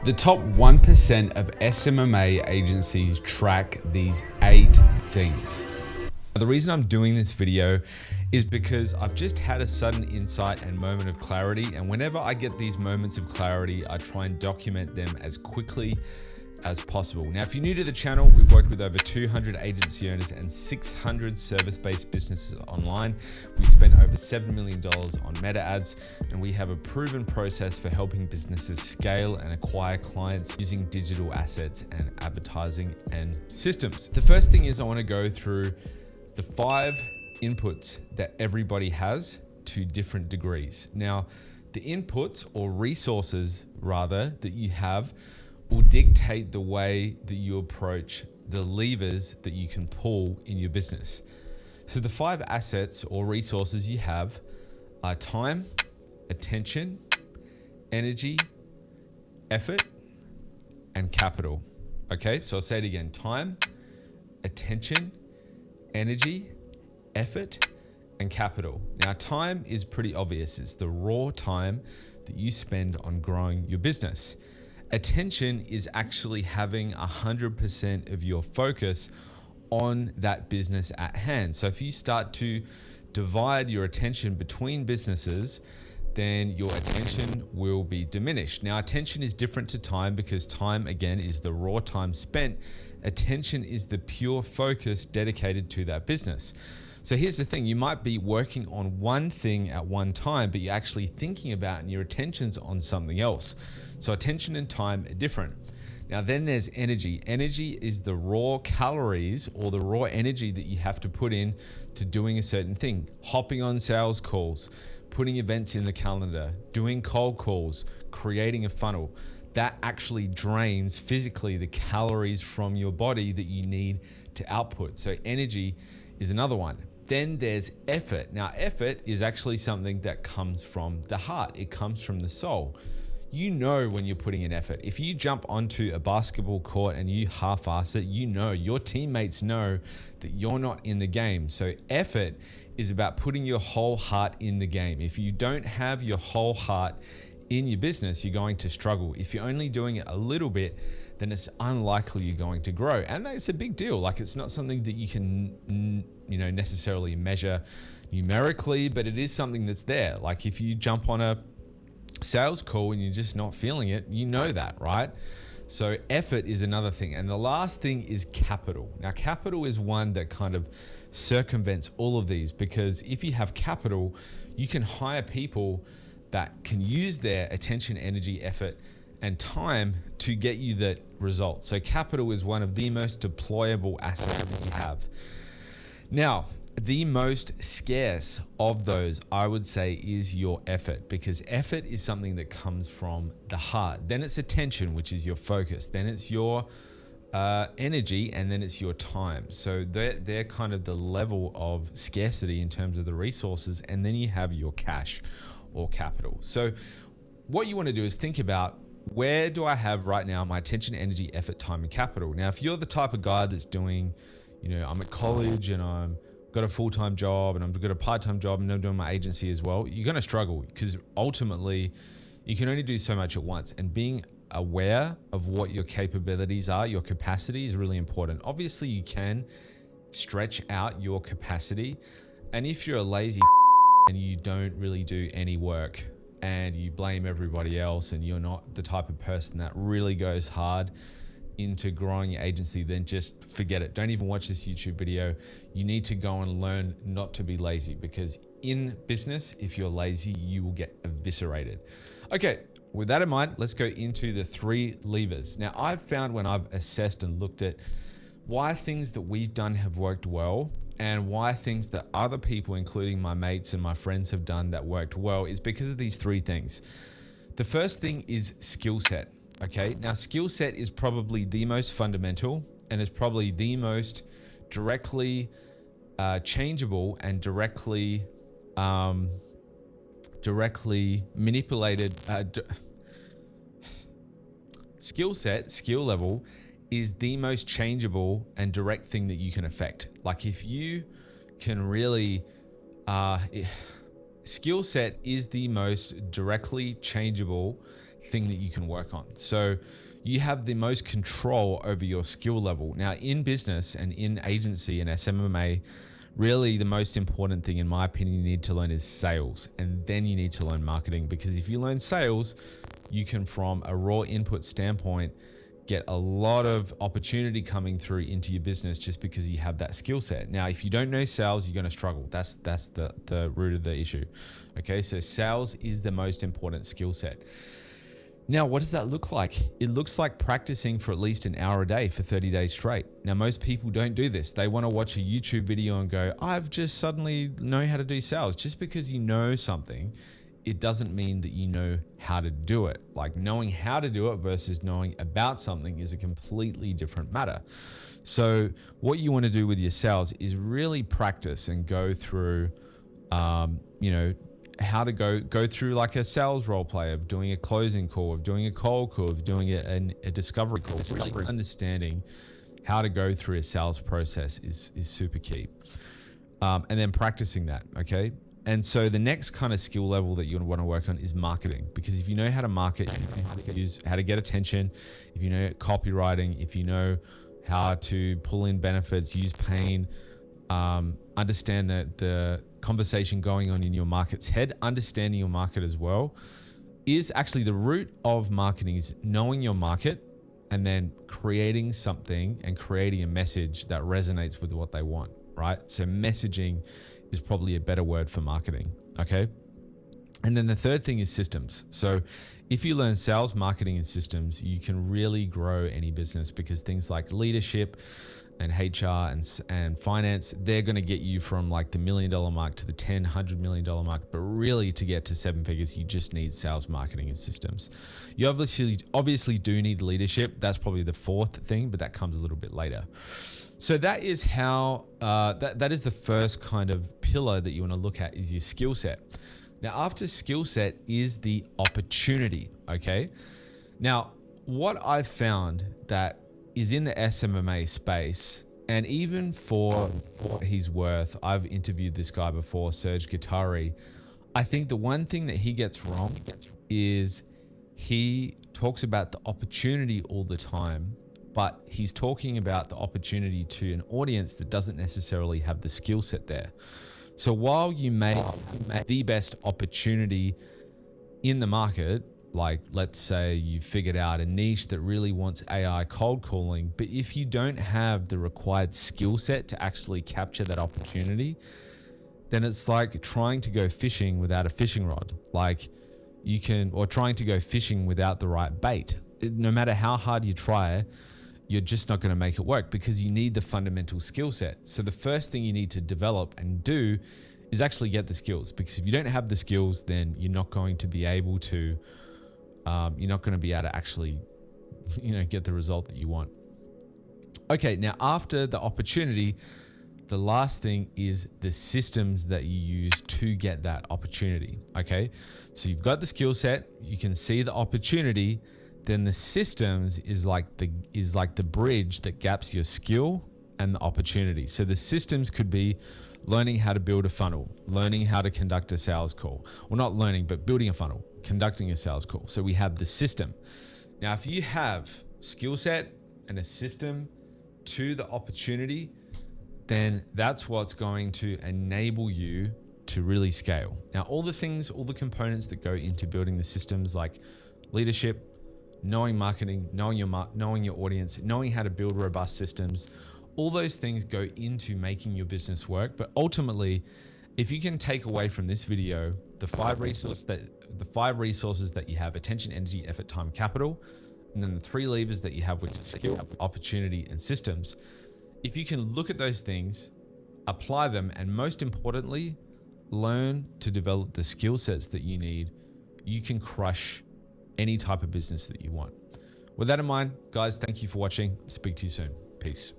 The top 1% of SMMA agencies track these 8 things. The reason I'm doing this video is because I've just had a sudden insight and moment of clarity, and whenever I get these moments of clarity, I try and document them as quickly as possible. Now, if you're new to the channel, we've worked with over 200 agency owners and 600 service-based businesses online. We've spent over $7 million on meta ads, and we have a proven process for helping businesses scale and acquire clients using digital assets and advertising and systems. The first thing is I want to go through the 5 inputs that everybody has to different degrees. Now, the inputs or resources rather that you have will dictate the way that you approach the levers that you can pull in your business. So the 5 assets or resources you have are time, attention, energy, effort, and capital. Okay, so I'll say it again: time, attention, energy, effort, and capital. Now, time is pretty obvious. It's the raw time that you spend on growing your business. Attention is actually having 100% of your focus on that business at hand. So if you start to divide your attention between businesses, then your attention will be diminished. Now, attention is different to time because time, again, is the raw time spent. Attention is the pure focus dedicated to that business. So here's the thing: you might be working on one thing at one time, but you're actually thinking about and your attention's on something else. So attention and time are different. Now then there's energy. Energy is the raw calories or the raw energy that you have to put in to doing a certain thing. Hopping on sales calls, putting events in the calendar, doing cold calls, creating a funnel. That actually drains physically the calories from your body that you need to output. So energy is another one. Then there's effort. Now, effort is actually something that comes from the heart. It comes from the soul. You know when you're putting in effort. If you jump onto a basketball court and you half-ass it, you know, your teammates know that you're not in the game. So effort is about putting your whole heart in the game. If you don't have your whole heart in your business, you're going to struggle. If you're only doing it a little bit, then it's unlikely you're going to grow. And that's a big deal. Like, it's not something that you can, necessarily measure numerically, but it is something that's there. Like, if you jump on a sales call and you're just not feeling it, you know that, right? So effort is another thing. And the last thing is capital. Now, capital is one that kind of circumvents all of these, because if you have capital, you can hire people that can use their attention, energy, effort, and time to get you that result. So capital is one of the most deployable assets that you have. Now, the most scarce of those, I would say, is your effort, because effort is something that comes from the heart. Then it's attention, which is your focus. Then it's your energy, and then it's your time. So they're kind of the level of scarcity in terms of the resources. And then you have your cash or capital. So what you want to do is think about, where do I have right now my attention, energy, effort, time, and capital? Now, if you're the type of guy that's doing, I'm at college and I'm got a full-time job and I've got a part-time job and I'm doing my agency as well, you're going to struggle, because ultimately you can only do so much at once. And being aware of what your capabilities are, your capacity, is really important. Obviously, you can stretch out your capacity. And if you're a lazy and you don't really do any work and you blame everybody else and you're not the type of person that really goes hard into growing your agency, then just forget it. Don't even watch this YouTube video. You need to go and learn not to be lazy, because in business, if you're lazy, you will get eviscerated. Okay, with that in mind, let's go into the 3 levers. Now, I've found when I've assessed and looked at why things that we've done have worked well and why things that other people, including my mates and my friends, have done that worked well, is because of these 3 things. The first thing is skill set. Okay, now skill set is probably the most fundamental and is probably the most directly changeable and directly manipulated. Skill level is the most changeable and direct thing that you can affect. Like, if you can really skill set is the most directly changeable thing that you can work on. So you have the most control over your skill level. Now in business and in agency and SMMA, really the most important thing in my opinion you need to learn is sales, and then you need to learn marketing, because if you learn sales, you can, from a raw input standpoint, get a lot of opportunity coming through into your business just because you have that skill set. Now, if you don't know sales, you're going to struggle. That's the root of the issue. Okay, so sales is the most important skill set. Now, what does that look like? It looks like practicing for at least an hour a day for 30 days straight. Now, most people don't do this. They want to watch a YouTube video and go, I've just suddenly know how to do sales. Just because you know something, it doesn't mean that you know how to do it. Like, knowing how to do it versus knowing about something is a completely different matter. So what you want to do with your sales is really practice and go through, how to go through like a sales role play of doing a closing call, of doing a cold call, of doing a discovery call. So really understanding how to go through a sales process is super key. And then practicing that, okay? And so the next kind of skill level that you want to work on is marketing, because if you know how to market, you know how to get attention, if you know copywriting, if you know how to pull in benefits, use pain, understand the conversation going on in your market's head, understanding your market as well, is actually the root of marketing, is knowing your market and then creating something and creating a message that resonates with what they want, right? So messaging is probably a better word for marketing, okay? And then the third thing is systems. So if you learn sales, marketing, and systems, you can really grow any business, because things like leadership and HR and finance, they're going to get you from like the $1 million mark to the $10, $100 million mark. But really, to get to 7 figures, you just need sales, marketing, and systems. You obviously do need leadership. That's probably the fourth thing, but that comes a little bit later. So that is how, that is the first kind of pillar that you want to look at, is your skill set. Now, after skill set is the opportunity, okay? Now, what I've found that is in the SMMA space, and even for what he's worth, I've interviewed this guy before, Serge Guattari. I think the one thing that he gets wrong is he talks about the opportunity all the time, but he's talking about the opportunity to an audience that doesn't necessarily have the skill set there. So while you may have the best opportunity in the market, like let's say you figured out a niche that really wants AI cold calling, but if you don't have the required skill set to actually capture that opportunity, then it's like trying to go fishing without a fishing rod. Or trying to go fishing without the right bait. No matter how hard you try, you're just not going to make it work, because you need the fundamental skill set. So the first thing you need to develop and do is actually get the skills, because if you don't have the skills, then you're not going to be able to actually, get the result that you want. Okay, now after the opportunity, the last thing is the systems that you use to get that opportunity. Okay, so you've got the skill set, you can see the opportunity. Then the systems is like the bridge that gaps your skill and the opportunity. So the systems could be learning how to build a funnel, learning how to conduct a sales call. Well, not learning, but building a funnel, conducting a sales call. So we have the system. Now, if you have skill set and a system to the opportunity, then that's what's going to enable you to really scale. Now, all the components that go into building the systems, like leadership, knowing marketing, knowing your audience, knowing how to build robust systems, all those things go into making your business work. But ultimately, if you can take away from this video the five resources that you have: attention, energy, effort, time, capital, and then the 3 levers that you have, which is skill, opportunity, and systems. If you can look at those things, apply them, and most importantly, learn to develop the skill sets that you need, you can crush any type of business that you want. With that in mind, guys, thank you for watching. Speak to you soon. Peace.